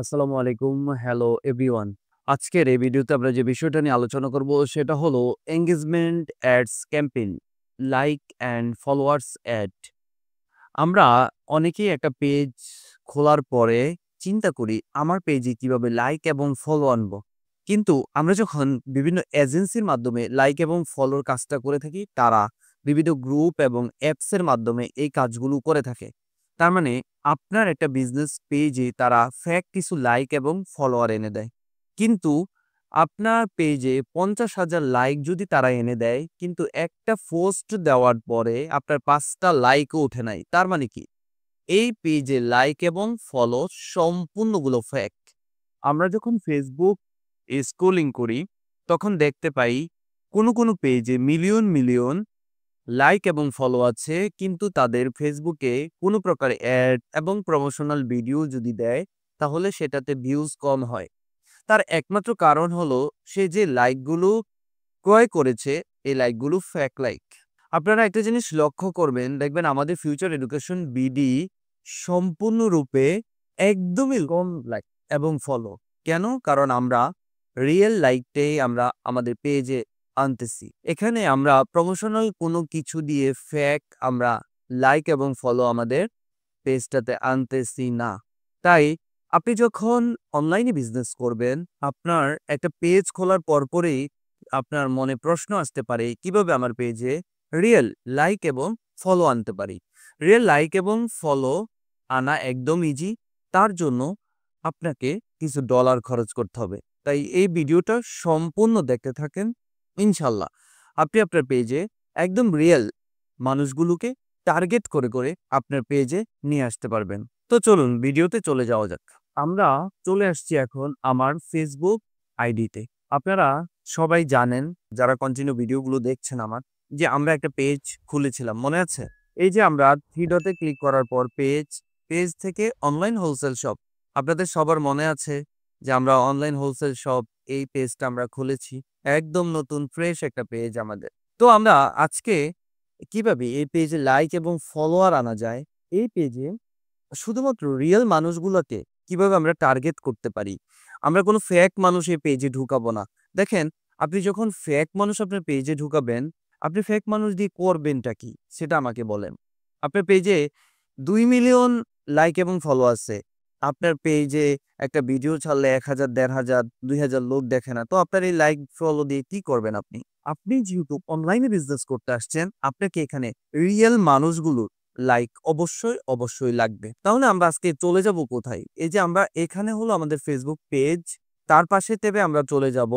আসসালামু আলাইকুম। Hello everyone. আজকের এই ভিডিওতে আমরা যে বিষয়টা নিয়ে আলোচনা করব সেটা হলো engagement ads campaign, like and followers ad. আমরা অনেকেই একটা পেজ খোলার পরে চিন্তা করি আমার পেজে কিভাবে লাইক এবং ফলো আনবো। কিন্তু আমরা যখন বিভিন্ন এজেন্সির মাধ্যমে লাইক এবং ফলোর কাজটা করে থাকি, তারা বিভিন্ন গ্রুপ এবং অ্যাপসের মাধ্যমে এই কাজগুলো করে থাকে। তার মানে আপনার একটা বিজনেস পেজে তারা ফেক কিছু লাইক এবং ফলোয়ার এনে দেয়। কিন্তু আপনার পেজে ৫০,০০০ লাইক যদি তারা এনে দেয়, কিন্তু একটা পোস্ট দেওয়ার পরে আপনার ৫ টা লাইকও ওঠে নাই। তার মানে কি? এই পেজে লাইক এবং ফলো সম্পূর্ণগুলো ফেক। আমরা যখন Facebook স্ক্রলিং করি, তখন দেখতে পাই কোনো পেজে মিলিয়ন লাইক এবং ফলো আছে, কিন্তু তাদের ফেসবুকে কোনো প্রকার অ্যাড এবং প্রমোশনাল ভিডিও যদি দেয়, তাহলে সেটাতে ভিউজ কম হয়। তার একমাত্র কারণ হলো সে যে লাইকগুলো ক্রয় করেছে, এই লাইকগুলো ফেক লাইক। আপনারা একটা জিনিস লক্ষ্য করবেন, দেখবেন আমাদের ফিউচার এডুকেশন বিডি সম্পূর্ণরূপে একদমই কম লাইক এবং ফলো। কেন? কারণ আমরা রিয়েল লাইকটাই আমরা আমাদের পেজে আনতেছি। এখানে আমরা প্রমোশনাল কোনো কিছু দিয়ে ফেক আমরা লাইক এবং ফলো আমাদের পেজটাতে আনতেছি না। তাই আপনি যখন অনলাইনে বিজনেস করবেন, আপনার একটা পেজ খোলার পরপরই আপনার মনে প্রশ্ন আসতে পারে, কিভাবে আমার পেজে রিয়েল লাইক এবং ফলো আনতে পারি? রিয়েল লাইক এবং ফলো আনা একদম ইজি। তার জন্য আপনাকে কিছু ডলার খরচ করতে হবে। তাই এই ভিডিওটা সম্পূর্ণ দেখতে থাকেন। ইনশাল্লাহ আপনি আপনার পেজে একদম রিয়েল মানুষগুলোকে টার্গেট করে আপনার পেজে নিয়ে আসতে পারবেন। তো চলুন ভিডিওতে চলে যাওয়া যাক। আমরা চলে আসছি এখন আমার ফেসবুক আইডিতে। আপনারা সবাই জানেন, যারা কন্টিনিউ ভিডিওগুলো দেখছেন আমার, যে আমরা একটা পেজ খুলেছিলাম, মনে আছে? এই যে আমরা 3 ডটে ক্লিক করার পর পেজ থেকে অনলাইন হোলসেল শপ। আপনাদের সবার মনে আছে যে আমরা অনলাইন হোলসেল শপ এই পেজটা আমরা খুলেছি। একদম নতুন ফ্রেশ একটা পেজ আমাদের। তো আমরা আজকে কিভাবে এই পেজে লাইক এবং ফলোয়ার আনা যায়, এই পেজে শুধুমাত্র রিয়েল মানুষগুলোকে কিভাবে আমরা টার্গেট করতে পারি। আমরা কোনো ফেক মানুষ এই পেজে ঢুকাবো না। দেখেন, আপনি যখন ফেক মানুষ আপনার পেজে ঢুকাবেন, আপনি ফেক মানুষ দিয়ে করবেনটা কি? সেটা আমাকে বলেন। আপনার পেজে ২ মিলিয়ন লাইক এবং ফলো আছে। আপনার পেজে একটা ভিডিও ছাড়লে ১,০০০, ১,৫০০, ২,০০০ লোক দেখে না। তো আপনার এই লাইক ফলো দিয়ে কি করবেন আপনি? আপনি যেহেতু অনলাইনে বিজনেস করতে আসছেন, আপনাকে এখানে রিয়েল মানুষগুলো লাইক অবশ্যই লাগবে। তাহলে আমরা আজকে চলে যাব কোথায়? এই যে আমরা এখানে হলো আমাদের ফেসবুক পেজ। তার পাশে থেকে আমরা চলে যাব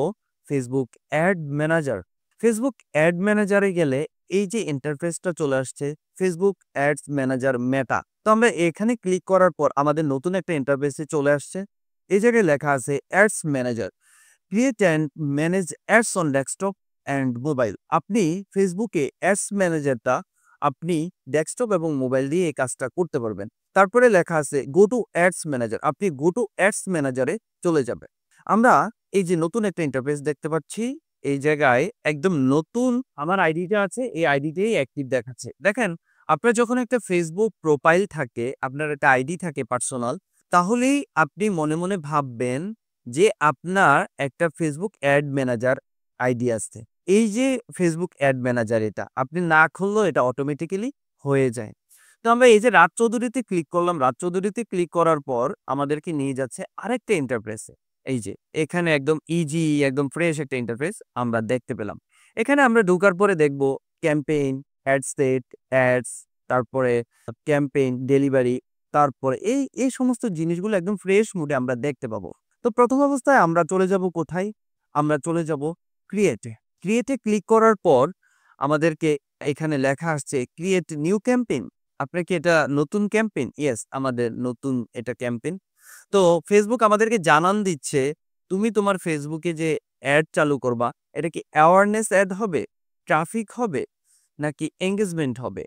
Facebook ad manager. Facebook ad ম্যানেজারে গেলে এই যে ইন্টারফেসটা চলে আসছে, ফেসবুক অ্যাডস ম্যানেজার মেটা। তো আমরা এখানে ক্লিক করার পর আমাদের নতুন একটা ইন্টারফেসে চলে আসছে। এই জায়গায় লেখা আছে ads manager. Create and manage ads on desktop and mobile. আপনি ফেসবুকে অ্যাডস ম্যানেজারটা আপনি ডেস্কটপ এবং মোবাইল দিয়ে এই কাজটা করতে পারবেন। তারপরে লেখা আছে গো টু অ্যাডস ম্যানেজার। আপনি গো টু অ্যাডস ম্যানেজারে চলে যাবেন। আমরা এই যে নতুন একটা ইন্টারফেস দেখতে পাচ্ছি, এই জায়গায় একদম নতুন আমার আইডিটা আছে, এই আইডিতেই অ্যাক্টিভ দেখাচ্ছে। দেখেন, আপনার যখন একটা ফেসবুক প্রোফাইল থাকে, আপনার একটা আইডি থাকে পার্সোনাল, তাহলেই আপনি মনে ভাববেন যে আপনার একটা ফেসবুক অ্যাড ম্যানেজার আইডি আছে। এই যে ফেসবুক অ্যাড ম্যানেজার, এটা আপনি না খুললেও এটা অটোমেটিক্যালি হয়ে যায়। তো আমরা এই যে রাজ চৌধুরীতে ক্লিক করলাম, রাজ চৌধুরীতে ক্লিক করার পর আমাদেরকে নিয়ে যাচ্ছে আরেকটা ইন্টারফেসে। এই যে এখানে একদম ইজি, একদম ফ্রেশ একটা ইন্টারফেস আমরা দেখতে পেলাম। এখানে আমরা ঢোকার পরে দেখব ক্যাম্পেইন, অ্যাড সেট, অ্যাডস, তারপরে ক্যাম্পেইন, ডেলিভারি, তারপরে এই সমস্ত জিনিসগুলো একদম ফ্রেশ মুডে আমরা দেখতে পাবো। তো প্রথম অবস্থায় আমরা চলে যাব কোথায়? আমরা চলে যাব ক্রিয়েটে। ক্রিয়েটে ক্লিক করার পর আমাদেরকে এখানে লেখা আসছে ক্রিয়েট নিউ ক্যাম্পেইন। আপনার কি এটা নতুন ক্যাম্পেইন? ইয়েস, আমাদের নতুন এটা ক্যাম্পেইন। তো ফেসবুক আমাদেরকে জানান দিচ্ছে, তুমি তোমার ফেসবুকে যে অ্যাড চালু করবা, এটা কি অ্যাওয়ারনেস অ্যাড হবে, ট্রাফিক হবে, নাকি এঙ্গেজমেন্ট হবে,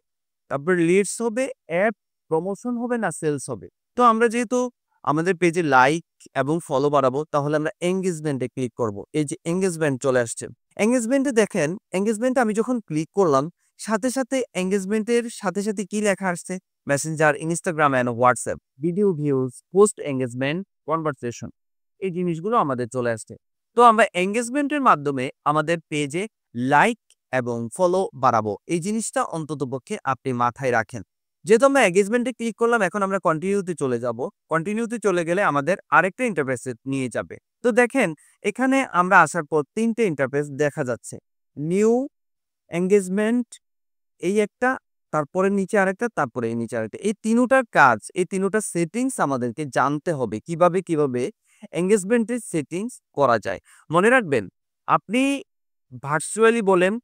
তারপর লিডস হবে, অ্যাপ প্রমোশন হবে, না সেলস হবে? তো আমরা যেহেতু আমাদের পেজে লাইক এবং ফলো বাড়াবো, তাহলে আমরা এঙ্গেজমেন্টে ক্লিক করব। এই যে এঙ্গেজমেন্ট চলে আসছে। এঙ্গেজমেন্টে দেখেন, এঙ্গেজমেন্টে আমি যখন ক্লিক করলাম, সাথে এঙ্গেজমেন্টের সাথে কি লেখা আসছে? Messenger, Instagram and WhatsApp, video views, post engagement, conversation, এই জিনিসগুলো আমাদের চলে আসছে। তো আমরা এঙ্গেজমেন্টের মাধ্যমে আমাদের পেজে লাইক এবং ফলো বাড়াবো। এই জিনিসটা অন্ততপক্ষে আপনি মাথায় রাখেন। যেহেতু আমরা এঙ্গেজমেন্টে ক্লিক করলাম, এখন আমরা কন্টিনিউতে চলে যাব। কন্টিনিউতে চলে গেলে আমাদের আরেকটা ইন্টারফেসে নিয়ে যাবে। তো দেখেন, এখানে আমরা আসার পর ৩ টে ইন্টারফেস দেখা যাচ্ছে। নিউ, এঙ্গেজমেন্ট, এই একটা, তারপরে নিচে আরেকটা, তারপরে এই নিচে আরেকটা। এই ৩ টার কাজ, এই ৩ টা সেটিংস আমাদেরকে জানতে হবে কিভাবে এনগেজমেন্টের সেটিংস করা যায়। মনে রাখবেন, আপনি ভার্চুয়ালি বলেন,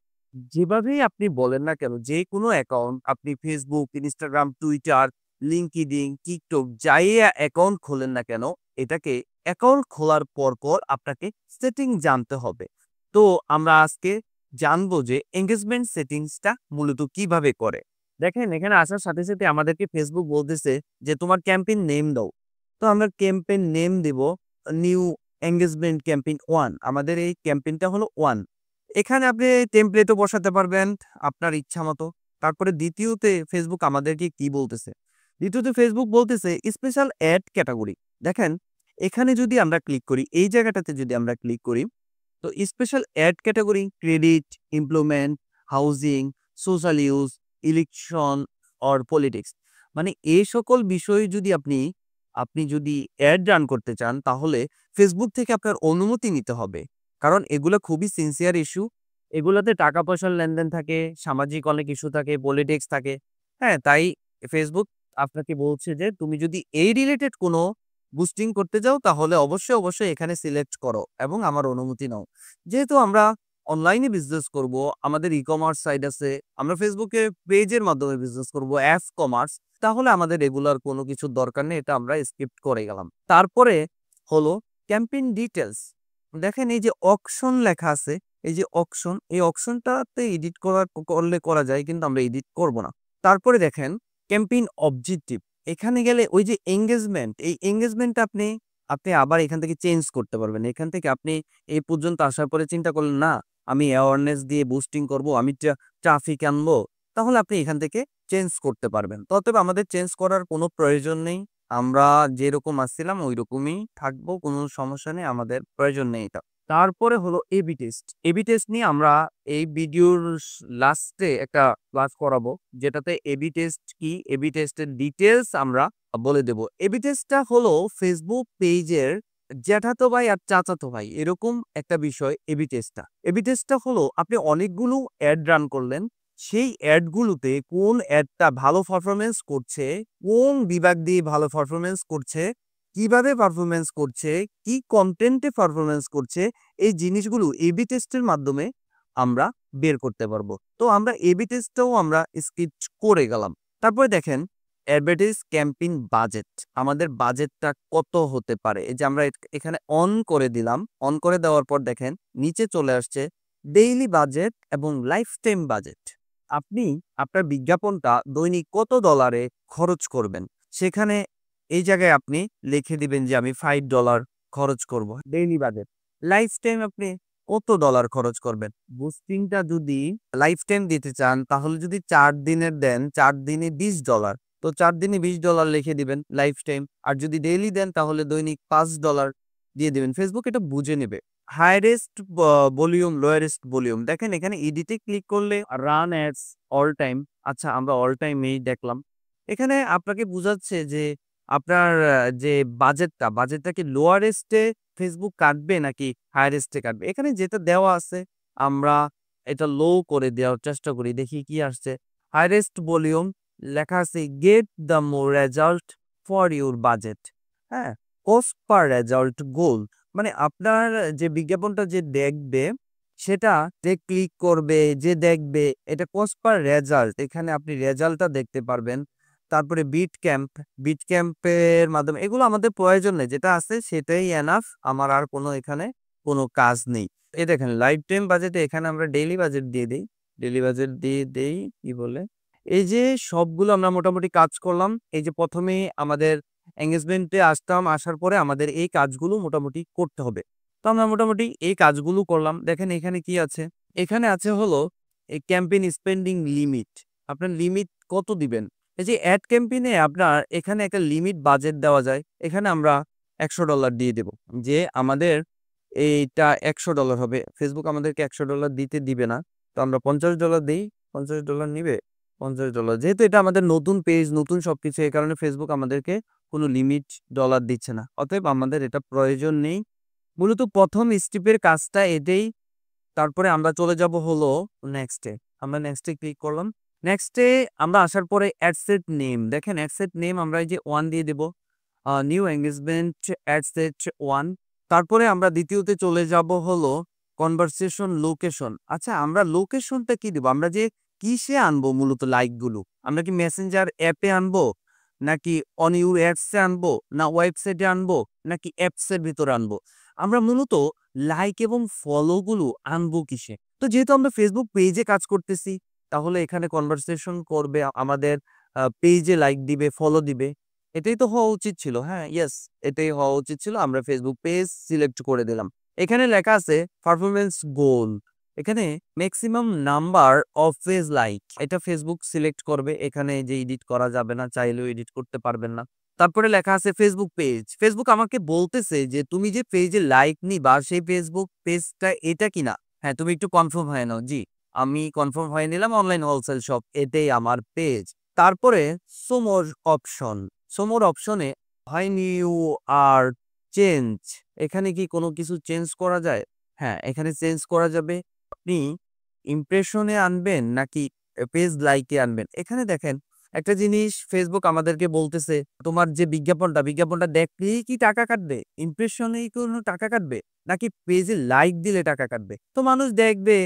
যেভাবেই আপনি বলেন না কেন, যেকোনো অ্যাকাউন্ট আপনি Facebook, Instagram, Twitter, LinkedIn, TikTok যাই অ্যাকাউন্ট খোলেন না কেন, এটাকে অ্যাকাউন্ট খোলার পর আপনাকে সেটিং জানতে হবে। তো আমরা আজকে জানবো যে এনগেজমেন্ট সেটিংসটা মূলত কিভাবে করে। দেখেন, এখানে আসার সাথে আমাদেরকে Facebook বলতেছে যে তোমার ক্যাম্পেইন নেম দাও। তো আমরা ক্যাম্পেইন নেম দিব নিউ এনগেজমেন্ট ক্যাম্পেইন 1। আমাদের এই ক্যাম্পেইনটা হলো 1। এখানে আপনি টেমপ্লেটও বসাতে পারবেন আপনার ইচ্ছামতো। তারপরে দ্বিতীয়তে Facebook আমাদেরকে কি বলতেছে? দ্বিতীয়তে Facebook বলতেছে স্পেশাল অ্যাড ক্যাটেগরি। দেখেন, এখানে যদি আমরা ক্লিক করি, এই জায়গাটাতে যদি আমরা ক্লিক করি, তো special add category credit, employment, housing, social use, election or politics, মানে এই সকল বিষয়ে যদি আপনি আপনি যদি অ্যাড রান করতে চান, তাহলে ফেসবুক থেকে আপনার অনুমতি নিতে হবে। কারণ এগুলো খুবই সিনসিয়ার ইস্যু। এগুলোতে টাকা পয়সার লেনদেন থাকে, সামাজিক অনেক ইস্যু থাকে, পলিটিক্স থাকে। হ্যাঁ, তাই ফেসবুক আপনাকে বলছে যে তুমি যদি এই রিলেটেড কোনো বুস্টিং করতে যাও, তাহলে অবশ্যই এখানে সিলেক্ট করো এবং আমার অনুমতি নাও। যেহেতু আমরা অনলাইনে বিজনেস করব, আমাদের ই-কমার্স সাইট আছে, আমরা ফেসবুকে পেজের মাধ্যমে বিজনেস করব, অ্যাপ কমার্স, তাহলে আমাদের রেগুলার কোনো কিছুর দরকার নেই, এটা আমরা স্কিপ করে গেলাম। তারপরে হলো ক্যাম্পেইন ডিটেলস। দেখেন, এই যে অকশন লেখা আছে, এই যে অকশন, এই অকশনটাতে এডিট করলে করা যায়, কিন্তু আমরা এডিট করব না। তারপরে দেখেন ক্যাম্পেইন অবজেক্টিভ। এখানে গেলে ওই যে এঙ্গেজমেন্ট, এই এঙ্গেজমেন্টটা আপনি আপনি আবার এখান থেকে চেঞ্জ করতে পারবেন। এখান থেকে আপনি এই পর্যন্ত আসার পরে চিন্তা করলেন, না আমি অ্যাওয়ারনেস দিয়ে বুস্টিং করব, আমি ট্রাফিক আনবো, তাহলে আপনি এখান থেকে চেঞ্জ করতে পারবেন। তবে আমাদের চেঞ্জ করার কোনো প্রয়োজন নেই। আমরা যেরকম আসছিলাম ওইরকমই থাকবো, কোনো সমস্যা নেই, আমাদের প্রয়োজন নেই এটা। তারপরে হলো এবি টেস্ট। এবি টেস্ট নিয়ে আমরা এই ভিডিওর লাস্টে একটা ক্লাস করাবো, যেটাতে এবি টেস্ট কি, এবি টেস্টের ডিটেলস আমরা বলে দেব। এবি টেস্টটা হলো ফেসবুক পেজের জ্যাঠাতো ভাই আর চাচাতো ভাই, এরকম একটা বিষয় এবি টেস্টটা। এবি টেস্টটা হলো আপনি অনেকগুলো অ্যাড রান করলেন, সেই অ্যাডগুলোতে কোন অ্যাডটা ভালো পারফরমেন্স করছে, কোন বিভাগ দিয়ে ভালো পারফরমেন্স করছে, কিভাবে পারফরমেন্স করছে, কি কন্টেন্টে পারফরমেন্স করছে, এই জিনিসগুলো এবি টেস্টের মাধ্যমে আমরা বের করতে পারবো। তো আমরা এবি টেস্টটাও আমরা স্কিপ করে গেলাম। তারপরে দেখেন অ্যাডভার্টাইজ ক্যাম্পেইন বাজেট। আমাদের বাজেটটা কত হতে পারে, এই যে আমরা এখানে অন করে দিলাম। অন করে দেওয়ার পর দেখেন নিচে চলে আসছে ডেইলি বাজেট এবং লাইফ টাইম বাজেট। আপনি আপনার বিজ্ঞাপনটা দৈনিক কত ডলারে খরচ করবেন, সেখানে এই জায়গায় আপনি লিখে দিবেন যে আমি $5 খরচ করব ডেইলি বাজেট। লাইফ টাইম আপনি কত ডলার খরচ করবেন। বুস্টিংটা যদি লাইফ টাইম দিতে চান, তাহলে যদি 4 দিনের দেন, 4 দিনে $20, তো 4 দিনে $20 লিখে দিবেন লাইফ টাইম। আর যদি ডেইলি দেন, তাহলে দৈনিক $5 দিয়ে দিবেন। ফেসবুক এটা বুঝে নেবে। হাইয়েস্ট ভলিউম, লোয়েস্ট ভলিউম, দেখেন এখানে এডিটে ক্লিক করলে রান অ্যাডস অল টাইম। আচ্ছা, আমরা অল টাইমেই দেখলাম। এখানে আপনাকে বুঝাচ্ছে যে আপনার যে বাজেটটা কি লোয়ারেস্টে ফেসবুক কাটবে নাকি হাইয়েস্টে কাটবে। এখানে যেটা দেওয়া আছে আমরা এটা লো করে দেওয়ার চেষ্টা করি, দেখি কি আসছে। হাইয়েস্ট ভলিউম লেখা আছে get the more result for your budget. হ্যাঁ, কস্ট পার রেজাল্ট গোল, মানে আপনার যে বিজ্ঞাপনটা যে দেখবে, সেটা যে ক্লিক করবে, যে দেখবে, এটা কস্ট পার রেজাল্ট। এখানে আপনি রেজাল্টটা দেখতে পারবেন। তারপরে বিট ক্যাম্পের মাধ্যমে, এগুলো আমাদের প্রয়োজন নেই, যেটা আছে সেটাই এনাফ। আমার আর কোনো এখানে কোনো কাজ নেই। এই দেখেন লাইফ টাইম বাজেটে এখানে আমরা ডেইলি বাজেট দিয়ে দিই। ডেইলি বাজেট দিয়ে দেই কি বলে, এই যে সবগুলো আমরা মোটামুটি কাজ করলাম। এই যে প্রথমে আমাদের এঙ্গেজমেন্টে আসতাম, আসার পরে আমাদের এই কাজগুলো মোটামুটি করতে হবে। তো আমরা মোটামুটি এই কাজগুলো করলাম। দেখেন এখানে কি আছে, এখানে আছে হলো এই ক্যাম্পেইন স্পেন্ডিং লিমিট। আপনার লিমিট কত দিবেন। এই যে অ্যাড ক্যাম্পেইনে আপনার এখানে একটা লিমিট বাজেট দেওয়া যায়। এখানে আমরা $100 দিয়ে দেব যে আমাদের এইটা $100 হবে। ফেসবুক আমাদেরকে $100 দিতে দিবে না। তো আমরা $50 দেই। $50 নিবে? $50 যেহেতু এটা আমাদের নতুন পেজ, নতুন সবকিছু, এই কারণে ফেসবুক আমাদেরকে কোনো লিমিট ডলার দিচ্ছে না। অতএব আমাদের এটা প্রয়োজন নেই। মূলত ১ম স্টেপের কাজটা এটাই। তারপরে আমরা চলে যাব হলো নেক্সটে। আমরা নেক্সটে ক্লিক করলাম। নেক্সটে আমরা আসার পরে অ্যাডসেট নেম, দেখেন অ্যাডসেট নেম আমরা এই যে 1 দিয়ে দেব। New engagement ad set 1। তারপরে আমরা দ্বিতীয়তে চলে যাব হলো কনভারসেশন লোকেশন। আচ্ছা, আমরা লোকেশনটা কি দেব? আমরা যে কিসে আনবো মূলত লাইকগুলো? আমরা কি মেসেঞ্জার অ্যাপে আনবো? নাকি অন ইউর অ্যাডসে আনবো? না ওয়েবসাইটে আনবো? নাকি অ্যাপসের ভিতরে আনবো? আমরা মূলত লাইক এবং ফলো গুলো আনবো কিসে? তো যেহেতু আমরা ফেসবুক পেজে কাজ করতেছি, তাহলে এখানে কনভারসেশন করবে, আমাদের পেজে লাইক দিবে, ফলো দিবে। এটাই তো হওয়া উচিত ছিল। হ্যাঁ, ইয়েস, এটাই হওয়া উচিত ছিল। আমরা ফেসবুক পেজ সিলেক্ট করে দিলাম। এখানে লেখা আছে পারফরম্যান্স গোল। এখানে maximum number of page like, এটা ফেসবুক সিলেক্ট করবে। এখানে যে এডিট করা যাবে না, চাইলেও এডিট করতে পারবেন না। তারপরে লেখা আছে ফেসবুক পেজ। ফেসবুক আমাকে বলতেছে যে তুমি যে পেজে লাইক নিবা সেই ফেসবুক পেজটা এটা কিনা। হ্যাঁ, তুমি একটু কনফার্ম হয়ে নাও। জি, আমি কনফার্ম হয়ে নিলাম। অনলাইন হোলসেল শপ, এটাই আমার পেজ। তারপরে সোমোর অপশন। সোমোর অপশনে হোয়েন ইউ আর চেঞ্জ, এখানে কি কোনো কিছু চেঞ্জ করা যায়? হ্যাঁ, এখানে চেঞ্জ করা যাবে। আপনি ইমপ্রেশনে আনবেন নাকি পেজ লাইকে আনবেন? এখানে দেখেন একটা জিনিস ফেসবুক আমাদেরকে বলতেছে, তোমার যে বিজ্ঞাপনটা দেখলেই কি টাকা কাটবে? ইমপ্রেশনেই কোনো টাকা কাটবে? নাকি পেজে লাইক দিলে টাকা কাটবে? তো মানুষ দেখবে,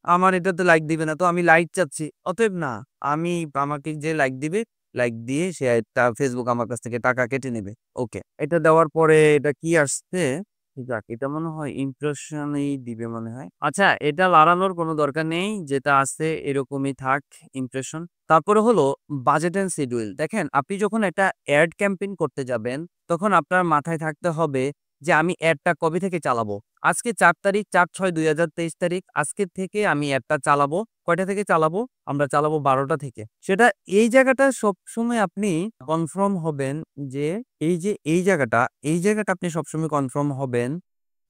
আমার এটাতে লাইক দিবে না, তো আমি লাইক চাচ্ছি। অতএব না, আমাকে যে লাইক দিবে, লাইক দিয়ে সে ফেসবুক আমার কাছ থেকে টাকা কেটে নেবে। ওকে, এটা দেওয়ার পরে এটা কি আসছে? যাক, এটা মনে হয় ইমপ্রেশনই দিবে মনে হয়। আচ্ছা, এটা বাড়ানোর কোনো দরকার নেই, যেটা আছে এরকমই থাক ইমপ্রেশন। তারপরে হলো বাজেট এন্ড শিডিউল। দেখেন, আপনি যখন একটা অ্যাড ক্যাম্পেইন করতে যাবেন, তখন আপনার মাথায় থাকতে হবে যে আমি অ্যাডটা কবে থেকে চালাবো। আজকে ৪ তারিখ, ৪/৬/২০২৩ তারিখ। আজকে থেকে আমি অ্যাডটা চালাবো। কয়টা থেকে চালাবো? আমরা চালাবো ১২টা থেকে। সেটা এই জায়গাটা সবসময় আপনি কনফার্ম হবেন যে এই জায়গাটা আপনি সবসময় কনফার্ম হবেন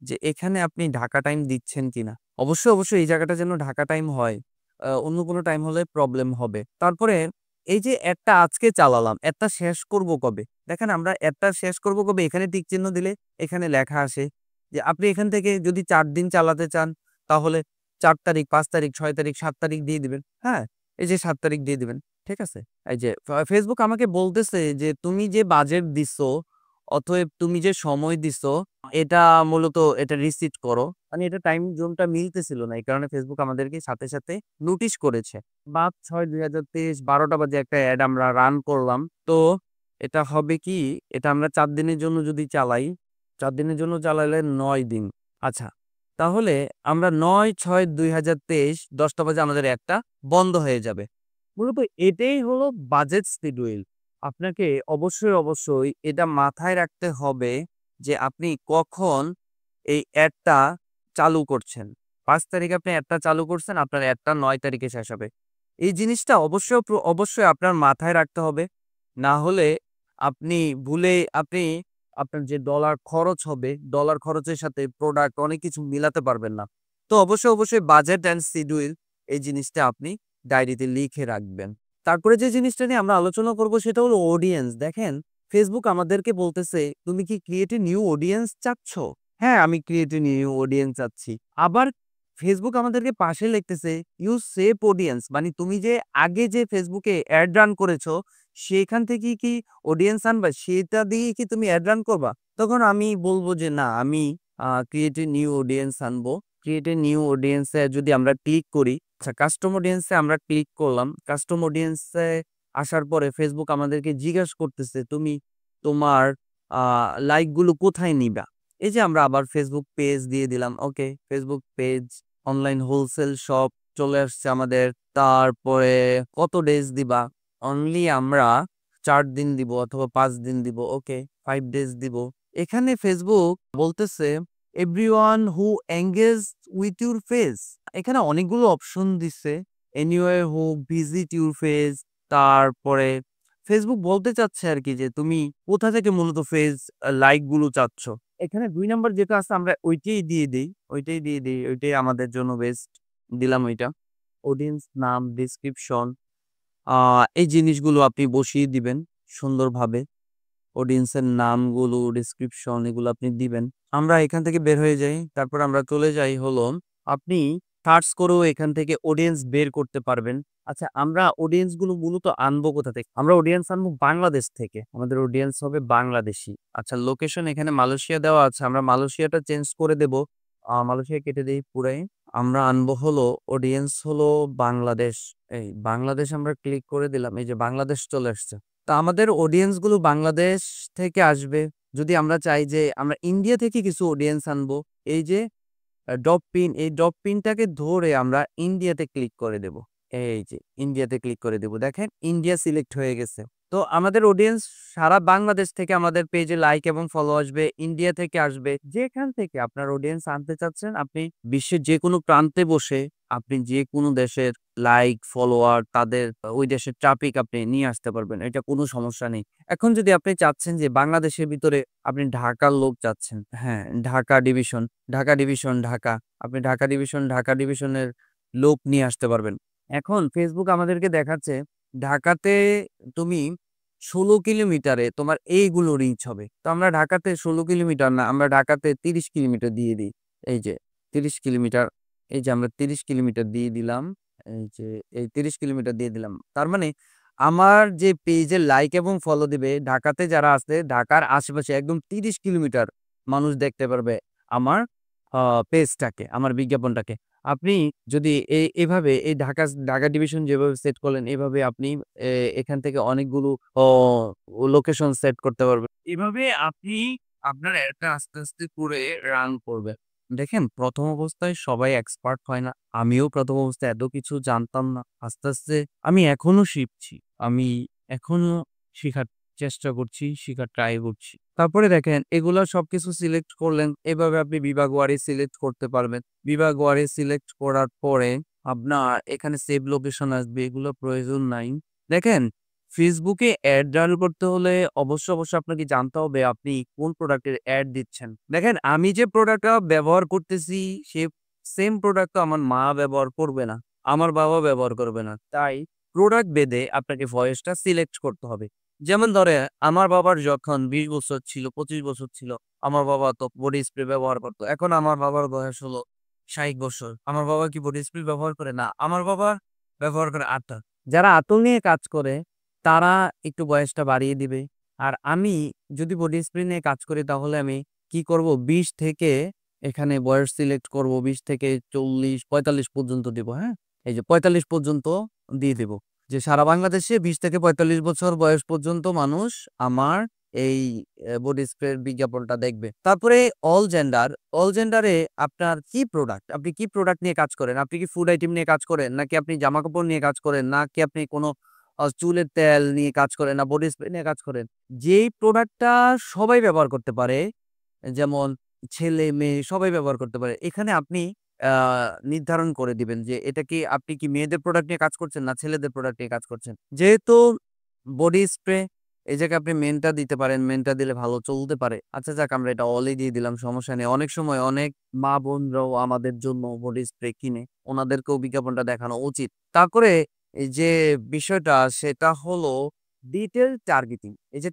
যে এখানে আপনি ঢাকা টাইম দিচ্ছেন কিনা। অবশ্যই এই জায়গাটা যেন ঢাকা টাইম হয়। অন্য কোনো টাইম হলে প্রবলেম হবে। তারপরে এই যে অ্যাডটা আজকে চালালাম, অ্যাডটা শেষ করব কবে? দেখেন, আমরা অ্যাডটা শেষ করব কবে? এখানে টিক চিহ্ন দিলে এখানে লেখা আসে যে আপনি এখান থেকে যদি ৪ দিন চালাতে চান, তাহলে ৪ তারিখ, ৫ তারিখ, ৬ তারিখ, ৭ তারিখ দিয়ে দিবেন। হ্যাঁ? এই যে ৭ তারিখ দিয়ে দিবেন। ঠিক আছে? এই যে ফেসবুক আমাকে বলতেছে যে তুমি যে বাজেট দিছো, অতএব তুমি যে সময় দিছো, এটা মূলত এটা রিসিট করো। মানে এটা টাইম জোনটা মিলতেছিল না। এই কারণে ফেসবুক আমাদেরকে সাথে, সাথে নোটিশ করেছে। ৫/৬/২০২৩ ১২টা বাজে একটা এড আমরা রান করলাম। তো এটা হবে কি? এটা আমরা ৪ দিনের জন্য যদি চালাই, ৪ দিনের জন্য চালাইলে ৯ দিন। আচ্ছা, তাহলে আমরা ৯/৬/২০২৩ ১০টা বাজে আমাদের এডটা বন্ধ হয়ে যাবে। মূলত এটাই হলো বাজেট শিডিউল। আপনাকে অবশ্যই এটা মাথায় রাখতে হবে যে আপনি কখন এই অ্যাডটা চালু করছেন। ৫ তারিখে আপনি অ্যাডটা চালু করছেন, আপনার অ্যাডটা ৯ তারিখে শেষ হবে। এই জিনিসটা অবশ্যই আপনার মাথায় রাখতে হবে। না হলে আপনি ভুলে আপনি আপনার যে ডলার খরচ হবে, ডলার খরচের সাথে প্রোডাক্ট অনেক কিছু মিলাতে পারবেন না। তো অবশ্যই বাজেট অ্যান্ড শিডিউল এই জিনিসটা আপনি ডায়েরিতে লিখে রাখবেন। তারপরে যে জিনিসটা নিয়ে আমরা আলোচনা করব সেটা হলো অডিয়েন্স। দেখেন, ফেসবুক আমাদেরকে বলতেছে, "তুমি কি ক্রিয়েট এ নিউ অডিয়েন্স চাচ্ছ?" হ্যাঁ, আমি ক্রিয়েট এ নিউ অডিয়েন্স চাচ্ছি। আবার ফেসবুক আমাদেরকে পাশে লিখতেছে, "ইউ সেভ অডিয়েন্স", মানে তুমি যে আগে যে ফেসবুকে এড রান করেছো, সেখান থেকেই কি অডিয়েন্স আনবা? সেটা দিয়েই কি তুমি এড রান করবা? তখন আমি বলব যে, "না, আমি ক্রিয়েট এ নিউ অডিয়েন্স আনবো।" ক্রিয়েট এ নিউ অডিয়েন্স এ যদি আমরা ক্লিক করি, আচ্ছা, কাস্টম অডিয়েন্স এ আমরা ক্লিক করলাম। কাস্টম অডিয়েন্স এ আসার পরে ফেসবুক আমাদেরকে জিজ্ঞাসা করতেছে, "তুমি তোমার আ লাইক গুলো কোথায় নিবা?" এই যে আমরা আবার ফেসবুক পেজ দিয়ে দিলাম। Okay, Facebook page, online wholesale shop চলে আসছে আমাদের। তারপরে কত ডেজ দিবা? অনলি আমরা ৪ দিন দিব অথবা ৫ দিন দিব। ওকে, ৫ ডেজ দিব। এখানে ফেসবুক বলতেছে, "everyone who engage with your page", এখানে অনেকগুলো অপশন দিছে। "Anyway who visit your page", তারপরে ফেসবুক বলতে চাচ্ছে আরকি যে তুমি কোথা থেকে মূলত লাইক গুলো চাচ্ছ। এখানে ২ নাম্বার যেটা আছে আমরা ওইটাই দিয়ে দেই, ওইটাই আমাদের জন্য বেস্ট। দিলাম ওইটা। অডিয়েন্স নাম, ডেসক্রিপশন আ এই জিনিসগুলো আপনি বসিয়ে দিবেন সুন্দরভাবে। অডিয়েন্সের নামগুলো, ডেসক্রিপশন এগুলো আপনি দিবেন। আমরা এখান থেকে বের হয়ে যাই। তারপর আমরা চলে যাই হলো আপনি সার্চ করেও এখান থেকে অডিয়েন্স বের করতে পারবেন। আচ্ছা আমরা অডিয়েন্স গুলো মূলত আনবো কোথা থেকে? আমরা অডিয়েন্স আনবো বাংলাদেশ থেকে। আমাদের অডিয়েন্স হবে বাংলাদেশী। আচ্ছা লোকেশন এখানে মালয়েশিয়া দেওয়া আছে। আমরা মালয়েশিয়াটা চেঞ্জ করে দেব। মালয়েশিয়া কেটে দেই পুরাই। আমরা আনবো হলো অডিয়েন্স হলো বাংলাদেশ। এই বাংলাদেশ আমরা ক্লিক করে দিলাম। এই যে বাংলাদেশ চলে আসছে। তা আমাদের অডিয়েন্স গুলো বাংলাদেশ থেকে আসবে। যদি আমরা চাই যে আমরা ইন্ডিয়া থেকে কিছু অডিয়েন্স আনবো, এই যে ডট পিন, এই ডট পিনটাকে ধরে আমরা ইন্ডিয়াতে ক্লিক করে দেব। এই যে ইন্ডিয়াতে ক্লিক করে দেব। দেখেন ইন্ডিয়া সিলেক্ট হয়ে গেছে। তো আমাদের অডিয়েন্স সারা বাংলাদেশ থেকে আমাদের পেজে লাইক এবং ফলো আসবে, ইন্ডিয়া থেকে আসবে। যেখান থেকে আপনার অডিয়েন্স আনতে চাচ্ছেন আপনি বিশ্বের যেকোনো প্রান্তে বসে আপনি যেকোনো দেশের লাইক, ফলোয়ার তাদের ওই দেশের ট্রাফিক আপনি নিয়ে আসতে পারবেন। এটা কোনো সমস্যা নেই। এখন যদি আপনি চাচ্ছেন যে বাংলাদেশের ভিতরে আপনি ঢাকার লোক চাচ্ছেন, হ্যাঁ, ঢাকা। আপনি ঢাকা ডিভিশনের লোক নিয়ে আসতে পারবেন। এখন ফেসবুক আমাদেরকে দেখাচ্ছে ঢাকাতে তুমি ১৬ কিলোমিটারে তোমার এইগুলো রিচ হবে। তো আমরা ঢাকাতে ১৬ কিলোমিটার না, আমরা ঢাকাতে ৩০ কিলোমিটার দিয়ে দিই। এই যে ৩০ কিলোমিটার, এই যে আমরা ৩০ কিলোমিটার দিয়ে দিলাম। এই যে এই ৩০ কিলোমিটার দিয়ে দিলাম। তার মানে আমার যে পেজে লাইক এবং ফলো দিবে ঢাকাতে যারা আছে, ঢাকার আশেপাশে একদম ৩০ কিলোমিটার মানুষ দেখতে পারবে আমার আ পেজটাকে, আমার বিজ্ঞাপনটাকে। আপনি যদি এভাবে ঢাকা ডিভিশন যেভাবে সেট করলেন, এভাবে আপনি এ এখান থেকে অনেকগুলো অ লোকেশন সেট করতে পারবেন। এভাবে আপনি আপনার এডটা আস্তে, আস্তে করে রান করবেন। দেখেন ১ম অবস্থায় সবাই এক্সপার্ট হয় না। আমিও ১ম অবস্থায় এত কিছু জানতাম না। আস্তে, আস্তে আমি এখনো শিখছি। আমি এখনো শিখার চেষ্টা করছি, শিখার ট্রাই করছি। তারপরে দেখেন এগুলা সবকিছু সিলেক্ট করলেন। এভাবে আপনি বিভাগ ওয়ারি সিলেক্ট করতে পারবেন। বিভাগ ওয়ারি সিলেক্ট করার পরে আপনার এখানে সেভ লোকেশন আসবে। এগুলো প্রয়োজন নাই। দেখেন ফেসবুকে এড রান করতে হলে অবশ্যই আপনাকে জানতে হবে আপনি কোন প্রোডাক্টের এড দিচ্ছেন। দেখেন আমি যে প্রোডাক্টটা ব্যবহার করতেছি সে সেম প্রোডাক্ট তো আমার মা ব্যবহার করবে না। আমার বাবা ব্যবহার করবে না। তাই প্রোডাক্ট ভেদে আপনাকে ভয়েসটা সিলেক্ট করতে হবে। যেমন ধরেন আমার বাবার যখন ২০ বছর ছিল, ২৫ বছর ছিল, আমার বাবা তো বডি স্প্রে ব্যবহার করত। এখন আমার বাবার বয়স হলো ৬০ বছর। আমার বাবা কি বডি স্প্রে ব্যবহার করে? না। আমার বাবা ব্যবহার করে আতর। যারা আতর নিয়ে কাজ করে তারা একটু বয়সটা বাড়িয়ে দিবে। আর আমি যদি বডি স্প্রে নিয়ে কাজ করি তাহলে আমি কি করব ২০ থেকে এখানে বয়স সিলেক্ট করব ২০ থেকে ৪০, ৪৫ পর্যন্ত দিব, হ্যাঁ? এই যে ৪৫ পর্যন্ত দিয়ে দিব। যে সারা বাংলাদেশে ২০ থেকে ৪৫ বছর বয়স পর্যন্ত মানুষ আমার এই বডি স্প্রের বিজ্ঞাপনটা দেখবে। তারপরে অল জেন্ডারে আপনার কি প্রোডাক্ট? আপনি কি প্রোডাক্ট নিয়ে কাজ করেন? আপনি কি ফুড আইটেম নিয়ে কাজ করেন? নাকি আপনি জামাকাপড় নিয়ে কাজ করেন? নাকি আপনি কোন চুলের তেল নিয়ে কাজ করেন না বডি স্প্রে নিয়ে কাজ করেন? যেই প্রোডাক্টটা সবাই ব্যবহার করতে পারে, যেমন ছেলে-মেয়ে সবাই ব্যবহার করতে পারে। এখানে আপনি আ নির্ধারণ করে দিবেন যে এটা কি আপনি কি মেয়েদের প্রোডাক্ট নিয়ে কাজ করছেন না ছেলেদের প্রোডাক্ট নিয়ে কাজ করছেন। যেহেতু বডি স্প্রে এই জায়গায় আপনি মেনটা দিতে পারেন। মেনটা দিলে ভালো চলতে পারে। আচ্ছা যাক আমরা এটা অল ই দিয়ে দিলাম সমস্যা নেই। অনেক সময় অনেক মা-বোনরাও আমাদের জন্য বডি স্প্রে কিনে। উনাদেরকেও বিজ্ঞাপনটা দেখানো উচিত। তারপরে এই যে বিষয়টা সেটা হলো ডিটেইল টার্গেটিং। এই যে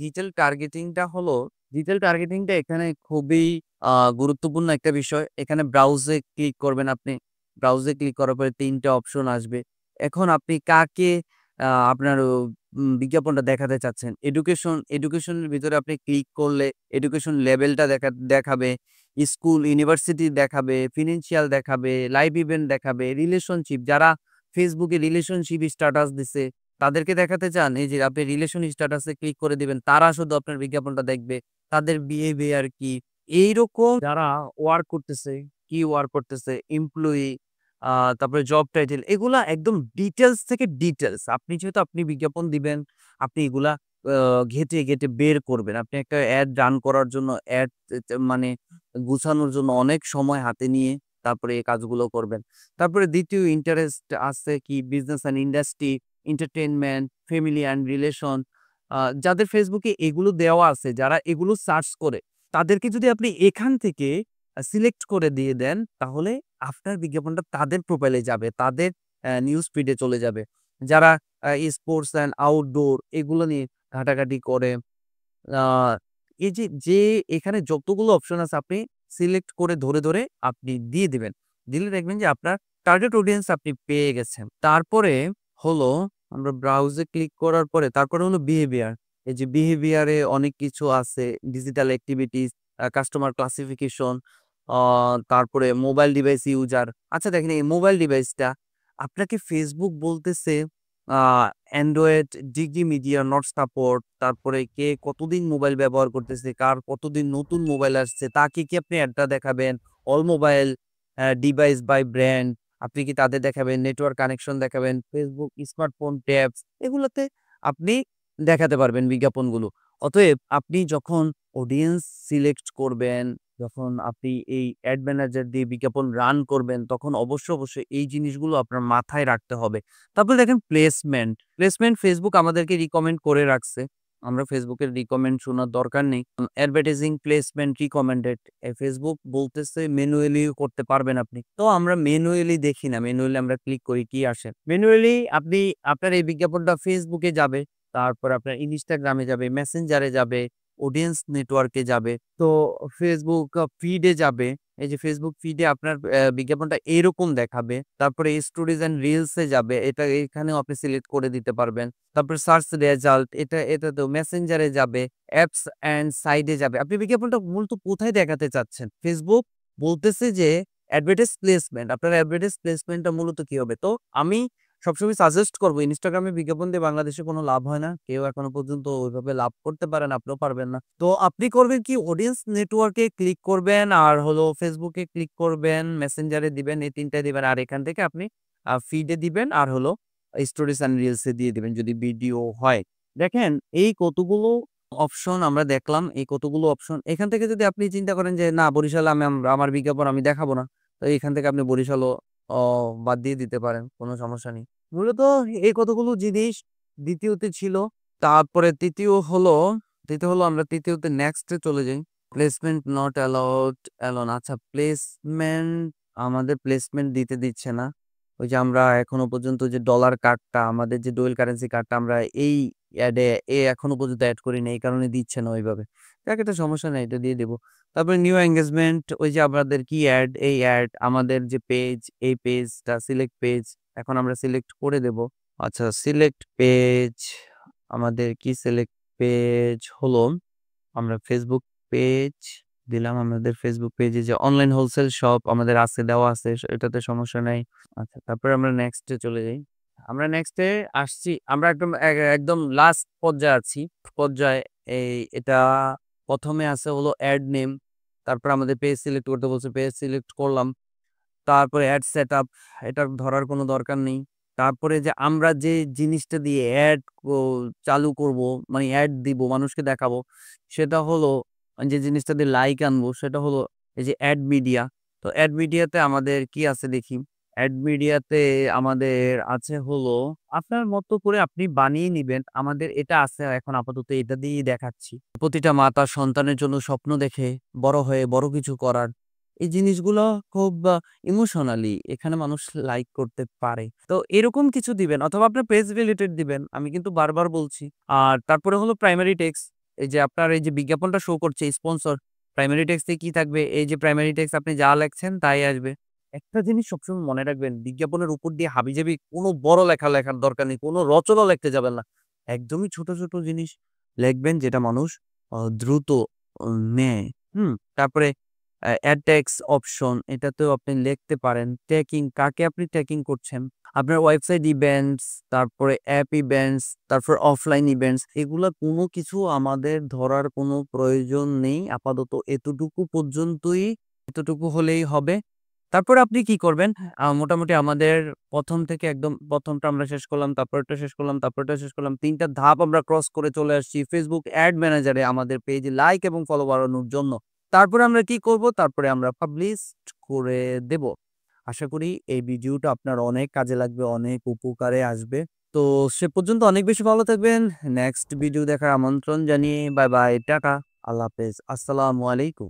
ডিটেইল টার্গেটিংটা হলো ডিটেইল টার্গেটিংটা এখানে খুবই আ গুরুত্বপূর্ণ একটা বিষয়। এখানে ব্রাউজে ক্লিক করবেন আপনি। ব্রাউজে ক্লিক করার পরে ৩ টা অপশন আসবে। এখন আপনি কাকে আপনার বিজ্ঞাপনটা দেখাতে চাচ্ছেন। এডুকেশনের ভিতরে আপনি ক্লিক করলে এডুকেশন লেভেলটা দেখাবে, স্কুল, ইউনিভার্সিটি দেখাবে, ফিন্যান্সিয়াল দেখাবে, লাইভ ইভেন্ট দেখাবে, রিলেশনশিপ যারা ফেসবুকে রিলেশনশিপ স্ট্যাটাস দিছে তাদেরকে দেখাতে চান, এই যে আপনি রিলেশন স্ট্যাটাসে ক্লিক করে দিবেন। তারা শুধু আপনার বিজ্ঞাপনটা দেখবে। তাদের বিহেভিয়ার কি? এইরকম যারা ওয়ার্ক করতেছে, কি ওয়ার্ক করতেছে, এমপ্লয়ি আ তারপরে জব টাইটেল এগুলা একদম ডিটেইলস থেকে ডিটেইলস। আপনি যেহেতু আপনি বিজ্ঞাপন দিবেন, আপনি এগুলা আ ঘেঁটে বের করবেন। আপনি একটা এড রান করার জন্য এড মানে গুছানোর জন্য অনেক সময় হাতে নিয়ে তারপরে এই কাজগুলো করবেন। তারপরে ২য় ইন্টারেস্ট আছে কি business and industry. entertainment, family and relation যাদের ফেসবুকে এগুলো দেওয়া আছে, যারা এগুলো সার্চ করে, তাদেরকে যদি আপনি এখান থেকে সিলেক্ট করে দিয়ে দেন, তাহলে আপনার বিজ্ঞাপনটা তাদের প্রোফাইলে যাবে, তাদের নিউজ ফিডে চলে যাবে। যারা স্পোর্টস অ্যান্ড আউটডোর এগুলো নিয়ে ঘাটাঘাটি করে, আ এই যে এখানে যতগুলো অপশন আছে আপনি সিলেক্ট করে ধরে আপনি দিয়ে দিবেন। দিলে দেখবেন যে আপনার টার্গেট অডিয়েন্স আপনি পেয়ে গেছেন। তারপরে হলো আমরা ব্রাউজে ক্লিক করার পরে তারপরে হলো বিহেভিয়ার। এই যে বিহেভিয়ার এ অনেক কিছু আছে। ডিজিটাল অ্যাক্টিভিটিস, কাস্টমার ক্লাসিফিকেশন, আ তারপরে মোবাইল ডিভাইস ইউজার। আচ্ছা দেখেন এই মোবাইল ডিভাইসটা আপনাকে Facebook বলতেছে আ Android degree media not support, তারপরে কে কতদিন মোবাইল ব্যবহার করতেছে, কার কতদিন নতুন মোবাইল আসছে, তাকে কি আপনি অ্যাডটা দেখাবেন? All mobile device by brand আপনি কি তাদের দেখাবেন? নেটওয়ার্ক কানেকশন দেখাবেন? Facebook স্মার্টফোন ট্যাবস এগুলোতে আপনি দেখাতে পারবেন বিজ্ঞাপনগুলো। অতএব আপনি যখন অডিয়েন্স সিলেক্ট করবেন, যখন আপনি এই অ্যাড ম্যানেজার দিয়ে বিজ্ঞাপন রান করবেন, তখন অবশ্যই এই জিনিসগুলো আপনার মাথায় রাখতে হবে। তারপরে দেখেন প্লেসমেন্ট। প্লেসমেন্ট Facebook আমাদেরকে রিকমেন্ড করে রাখছে। আমরা Facebook এর রিকমেন্ড শোনার দরকার নেই। Advertising placement recommended. Facebook বলতেছে ম্যানুয়ালিও করতে পারবেন আপনি। তো আমরা ম্যানুয়ালি দেখি না। ম্যানুয়ালি আমরা ক্লিক করি কি আসে। ম্যানুয়ালি আপনি আপনার এই বিজ্ঞাপনটা Facebook এ যাবে, তারপর আপনার Instagram এ যাবে, Messenger এ যাবে, অডিয়েন্স নেটওয়ার্কে যাবে। তো Facebook ফিডে যাবে। এই যে Facebook ফিডে আপনার বিজ্ঞাপনটা এরকম দেখাবে। তারপরে স্টোরিজ অ্যান্ড রিলস এ যাবে। এখানেও আপনি সিলেক্ট করে দিতে পারবেন। তারপরে সার্চ রেজাল্ট এটা তো মেসেঞ্জারে যাবে, অ্যাপস অ্যান্ড সাইডে যাবে। আপনি বিজ্ঞাপনটা মূলত কোথায় দেখাতে চাচ্ছেন? Facebook বলতেছে যে অ্যাডভার্টাইজ প্লেসমেন্ট। আপনার অ্যাডভার্টাইজ প্লেসমেন্টটা মূলত কি হবে? তো আমি সবসময় সাজেস্ট করব Instagram এ বিজ্ঞাপন দিয়ে বাংলাদেশে কোনো লাভ হয় না। কেউ এখনো পর্যন্ত ওইভাবে লাভ করতে পারেন, আপনিও পারবেন না। তো আপনি করবেন কি অডিয়েন্স নেটওয়ার্কে ক্লিক করবেন আর হলো Facebook এ ক্লিক করবেন, Messenger এ দিবেন, এই ৩ টায় দিবেন। আর এখান থেকে আপনি ফিড এ দিবেন আর হলো স্টোরিজ অ্যান্ড রিলস এ দিয়ে দিবেন যদি ভিডিও হয়। দেখেন এই কতগুলো অপশন আমরা দেখলাম, এই কতগুলো অপশন। এখান থেকে যদি আপনি চিন্তা করেন যে না বরিশালে আমার বিজ্ঞাপন আমি দেখাবো না। তো এখান থেকে আপনি বরিশালও অ বাদ দিয়ে দিতে পারেন। কোনো সমস্যা নেই। মূলত এই কতগুলো জিনিস দ্বিতীয়তে ছিল। তারপরে তৃতীয় হলো আমরা তৃতীয়তে নেক্সট এ চলে যাই। Placement not allowed alone. আচ্ছা প্লেসমেন্ট আমাদের প্লেসমেন্ট দিতে দিচ্ছে না। ওই যে আমরা এখনো পর্যন্ত যে ডলার কার্ডটা আমাদের যে ডুয়াল কারেন্সি কার্ডটা আমরা এই এখনো পর্যন্ত এড করি নাই। এই কারণে দিচ্ছে না ওইভাবে। যাক এটা সমস্যা নাই, এটা দিয়ে দেব। তারপরে নিউ এনগেজমেন্ট ওই যে আমাদের কি অ্যাড, এই অ্যাড আমাদের যে পেজ, এই পেজটা সিলেক্ট পেজ এখন আমরা সিলেক্ট করে দেব। আচ্ছা সিলেক্ট পেজ আমাদের কি সিলেক্ট পেজ হলো আমরা Facebook পেজ দিলাম। আমাদের Facebook পেজে যে অনলাইন হোলসেল শপ আমাদের আছে দেওয়া আছে এটাতে সমস্যা নাই। আচ্ছা তারপরে আমরা নেক্সট এ চলে যাই। আমরা নেক্সট এ আসছি। আমরা একদম লাস্ট পর্যায়ে আছি। পর্যায়ে এটা ১ম এ আছে হলো এড নেম। তারপর আমাদের পেজ সিলেক্ট করতে বলছে, পেজ সিলেক্ট করলাম। তারপরে এড সেটআপ এটা ধরার কোনো দরকার নেই। তারপরে যে আমরা যে জিনিসটা দিয়ে এড চালু করব, মানে এড দিব, মানুষকে দেখাবো, সেটা হলো যে জিনিসটা দিয়ে লাইক আনবো সেটা হলো এই যে এড মিডিয়া। তো এড মিডিয়াতে আমাদের কি আছে দেখি। এড মিডিয়াতে আমাদের আছে হলো আপনার মতো করে আপনি বানিয়ে নিবেন। আমাদের এটা আছে এখন আপাতত এটা দিয়েই দেখাচ্ছি। প্রতিটা মা তার সন্তানের জন্য স্বপ্ন দেখে বড় হয়ে বড় কিছু করার। এই জিনিসগুলো খুব ইমোশনালি এখানে মানুষ লাইক করতে পারে। তো এরকম কিছু দিবেন অথবা আপনার পেজ রিলেটেড দিবেন। আমি কিন্তু বারবার বলছি। আর তারপরে হলো প্রাইমারি টেক্সট। এই যে আপনার এই যে বিজ্ঞাপনটা শো করছে স্পন্সর, প্রাইমারি টেক্সটে কি থাকবে? এই যে প্রাইমারি টেক্সট আপনি যা লেখছেন তাই আসবে। একটা জিনিস সবসময় মনে রাখবেন, বিজ্ঞাপনের উপর দিয়ে হাবিজাবি কোনো বড় লেখা লেখার দরকার নেই। কোনো রচনা লিখতে যাবেন না। একদমই ছোট জিনিস লিখবেন যেটা মানুষ দ্রুত নেয়। তারপরে অ্যাড টেক্সট অপশন এটাতেও আপনি লিখতে পারেন। ট্যাগিং কাকে আপনি ট্যাগিং করছেন? আপনার ওয়েবসাইট ইভেন্টস, তারপরে অ্যাপ ইভেন্টস, তারপর অফলাইন ইভেন্টস এগুলা কোনো কিছু আমাদের ধরার কোনো প্রয়োজন নেই। আপাতত এতটুকু হলেই হবে। তারপরে আপনি কি করবেন? মোটামুটি আমাদের ১ম থেকে একদম ১ম টা আমরা শেষ করলাম, তারপরেরটা শেষ করলাম, তারপরেরটা শেষ করলাম। ৩ টা ধাপ আমরা ক্রস করে চলে আসছি Facebook অ্যাড ম্যানেজারে আমাদের পেজে লাইক এবং ফলো বাড়ানোর জন্য। তারপরে আমরা কি করব? তারপরে আমরা পাবলিশড করে দেব। আশা করি এই ভিডিওটা আপনার অনেক কাজে লাগবে, অনেক উপকারে আসবে। তো সে পর্যন্ত অনেক বেশি ভালো থাকবেন। নেক্সট ভিডিও দেখার আমন্ত্রণ জানিয়ে বাই, বাই, টাটা, আল্লাহ হাফেজ। আসসালামু আলাইকুম।